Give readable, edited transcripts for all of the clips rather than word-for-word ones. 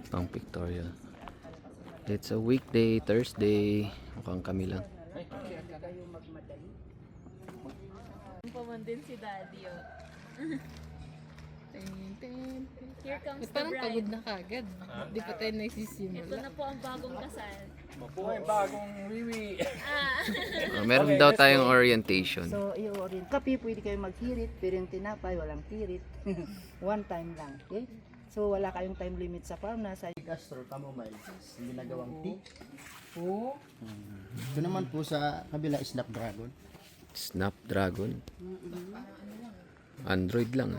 Pang pictorial. It's a weekday, Thursday. Mukhang kami lang. Paman din si Daddy, oh. Here comes the Parang bride. pagod na kagad. Di pa tayo Ito nagsisimula. na po ang bagong kasal. Mabuhay bagong wiwi. Meron daw tayong orientation. So, i-orient. Kape, pwede kayo maghirit, pero yung tinapay, walang hirit. One time lang, okay? So, wala kayong time limit sa farm. Nasa Castor chamomile, ginagawang tea. Ito naman po sa kabila, snapdragon. Snapdragon. Android lang.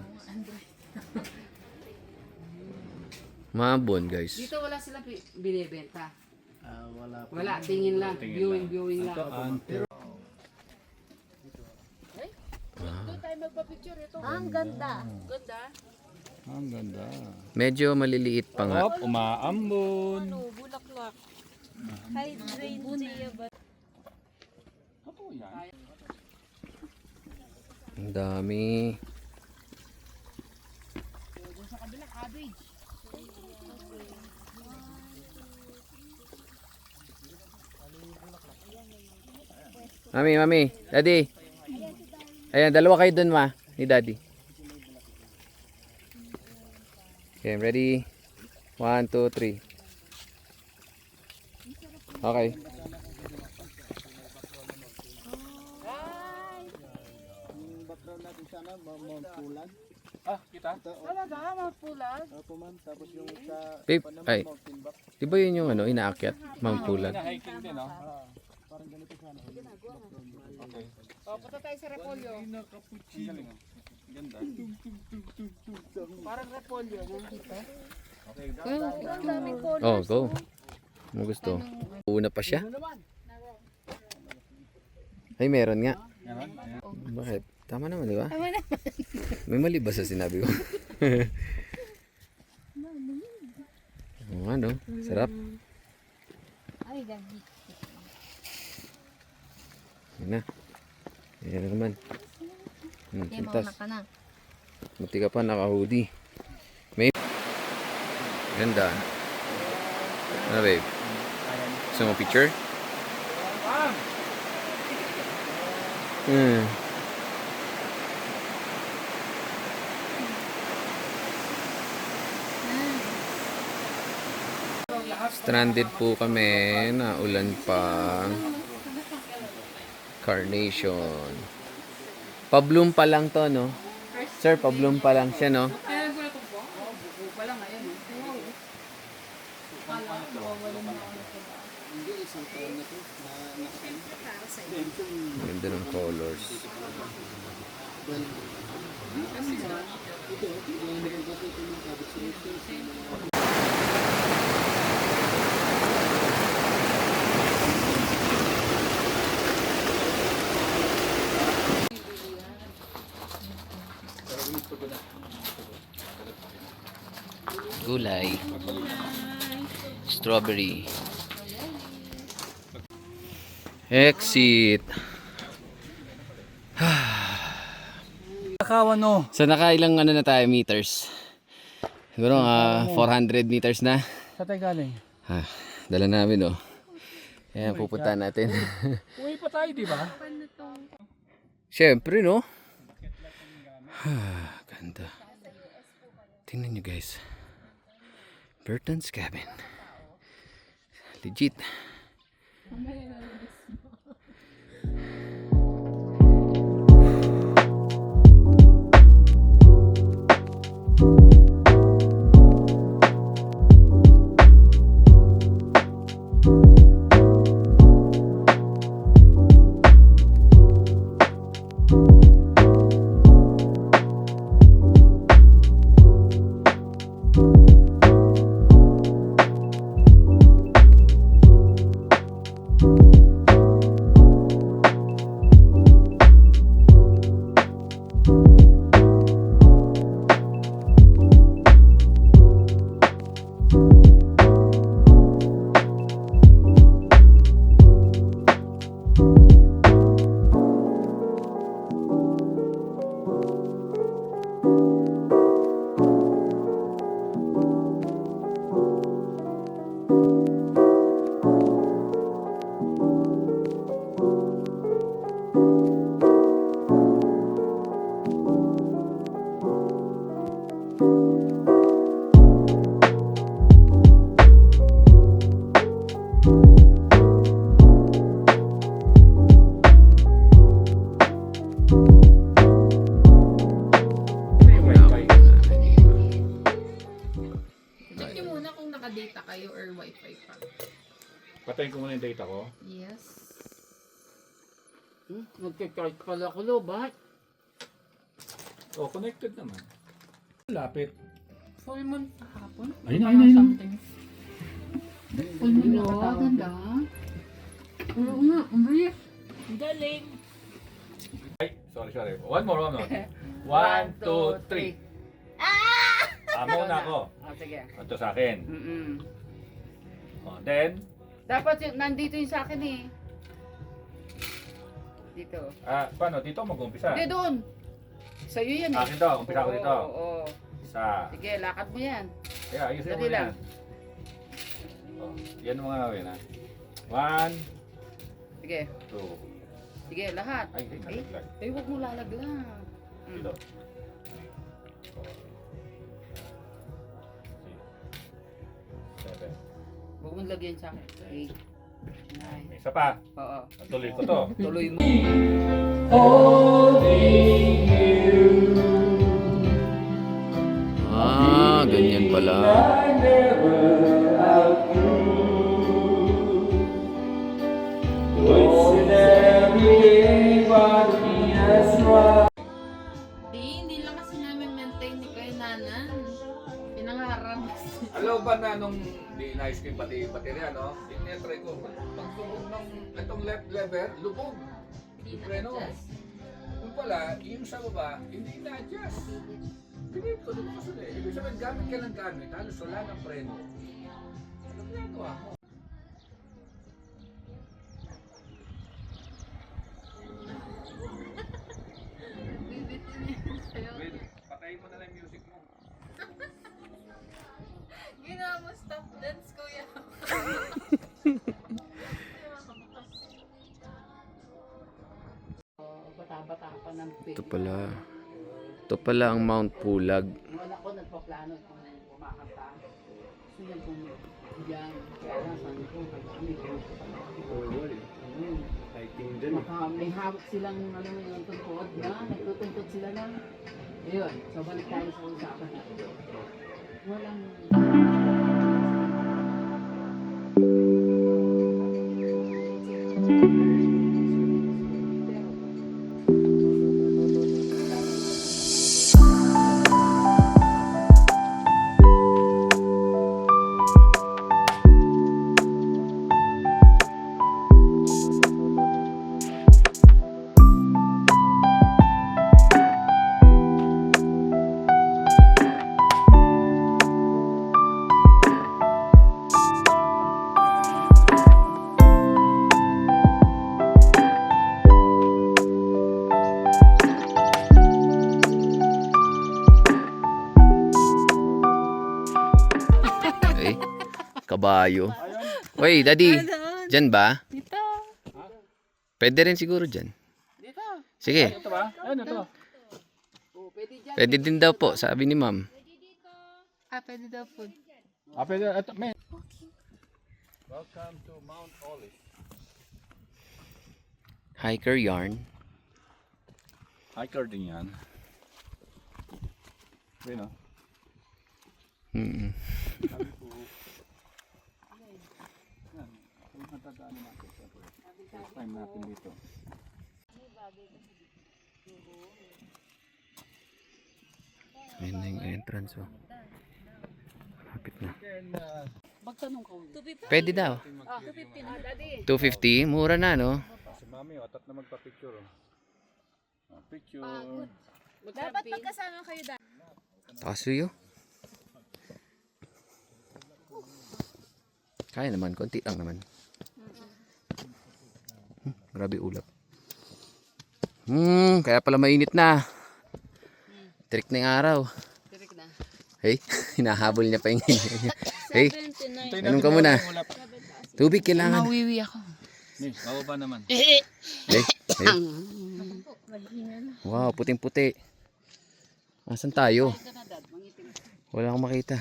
Mabon, guys. Dito wala sila binibenta. Wala po. Wala, tingin lang. Viewing lang. Ang ganda. Ang ganda. Medyo maliliit pa nga. Hop, umaambon. Ano, bulaklak. Hydrangea ba? Ang dami. Mami, Daddy. Ayan, dalawa kayo dun, ma. Ni Daddy. Okay, ready? 1, 2, 3. Okay. Yung background natin sana, Mount Pulag. Kita? Talaga, magpulas. Opo ma'am, tapos yung sa Babe, naman, ay. Mountain Back. Di ba yun yung ano, inaakyat? Mount Pulag. Hiking din, no? Parang ganito sana. Okay. Punta tayo sa Repolyo. Ang galing, oh. Ganda. Parang Repolyo. Ang daming colors. Oh, go. Mo gusto. Una pa siya? Ay, meron nga. Bakit? Tama naman, di ba? Tama naman. May mali ba sa sinabi ko? Oo, ano? Sarap. Ay, ganda. Yan na. Yan na naman. Pintas. ka na. Buti ka pa naka-hoodie. May... Ganda. Ano, babe? Gusto mo picture? Stranded po kami, naulan pa. Carnation. Pabloom pa lang to, no? Sir, pabloom pa lang siya, no? Ganda ng colors. Gulay. Strawberry. Exit. Nakawan, no? So nakailang ano na tayo meters? Siguro 400 meters na. Sa tayo galing. Dala namin, oh. Ayan, pupuntahan natin. Uwi pa tayo, di ba? Siyempre, no? Ganda. Tingnan nyo, guys. Burton's Cabin. Legit. Patayin ko muna yung data ko. Yes. Nagkikart pala ko, lo. Bakit? Oh, connected naman. Lapit. Full moon kahapon. Ayun, ayun, ayun. Something. Full moon Lo, nakatawag. ganda. Oo nga, ang bilis. Galing. Ay, sorry. One more. 1, 2, 3. Muna ako. Oh, sige. Ito sa akin. Oh, then, Dapat nandito yung sa akin eh. Dito. paano? Dito mag-umpisa. Hindi, doon. Sa'yo yan eh. Akin to, umpisa ko dito. Oo. Isa. Sige, lakad mo yan. Kaya, ayusin mo Dali na lang. yan. Oh, yan ang mga gawin ha. 1, Sige. 2. Sige, lahat. Ay, nalaglag. Ay, huwag mo lalaglag. Dito. 7. Huwag mo lagyan sa akin. 8, 9. Isa pa. Oo. Tuloy ko to. Tuloy mo. Ganyan pala. Hindi lang kasi namin maintain ni Kuya Nanan. Pinangarap. Alam ba na nung di nice ko yung baterya, no? Tinetry ko. Pagtulog ng itong left lever, lubog. Yung preno. Yung pala, yung sa baba, hindi na-adjust. Pinip ko dito kasunod eh. Ibig sabihin, gamit ka ng gamit, halos wala ng preno. Ano ginagawa mo? Patayin mo na lang yung music mo. Ginawa mo stop dance, kuya. Bata-bata pa ng Ito pala. Ito pala ang Mount Pulag. Wala ko nagpaplano kung kumakanta. Gusto niya kung yan. Kaya lang sabi ko, kami ko. Hiking din. May hawak silang ano yung tungkod na. Nagtutungkod sila na. Ayun. So balik tayo sa usapan natin. Walang... Ay, kabayo. Wait, daddy. Dyan ba? Dito. Pwede rin siguro dyan. Dito. Sige. Ito ba? Ano ito? Oh, pwede dyan. Pwede din daw po, sabi ni ma'am. Pwede daw po. Pwede. Ito, men. Welcome to Mount Olive. Hiker yarn. Hiker din yan. Ayun o. Mm. Sabi ko, yan, yung matadaan natin. First time natin dito. Ayun na yung entrance oh. Malapit na. Magtanong ka. Pwede daw. 250. Mura na no? Si Mami, atat na magpa-picture. Picture. Dapat magkasama kayo dahil. Tasuyo. Kaya naman, konti lang naman. Grabe ulap. Kaya pala mainit na. Trick na yung araw. Tirik na. Hey, hinahabol niya pa yung Hey, 79. anong ka muna? Tubig kailangan. Mawiwi ako. Mababa naman. Hey, hey. Wow, puting-puti. Asan tayo? Wala akong makita.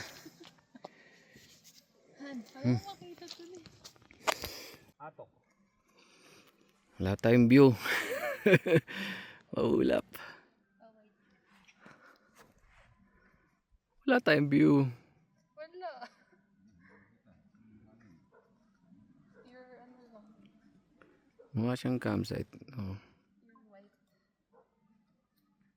Wala tayong view. Maulap. Wala tayong view. Wala. You're Mukha siyang campsite. Oh.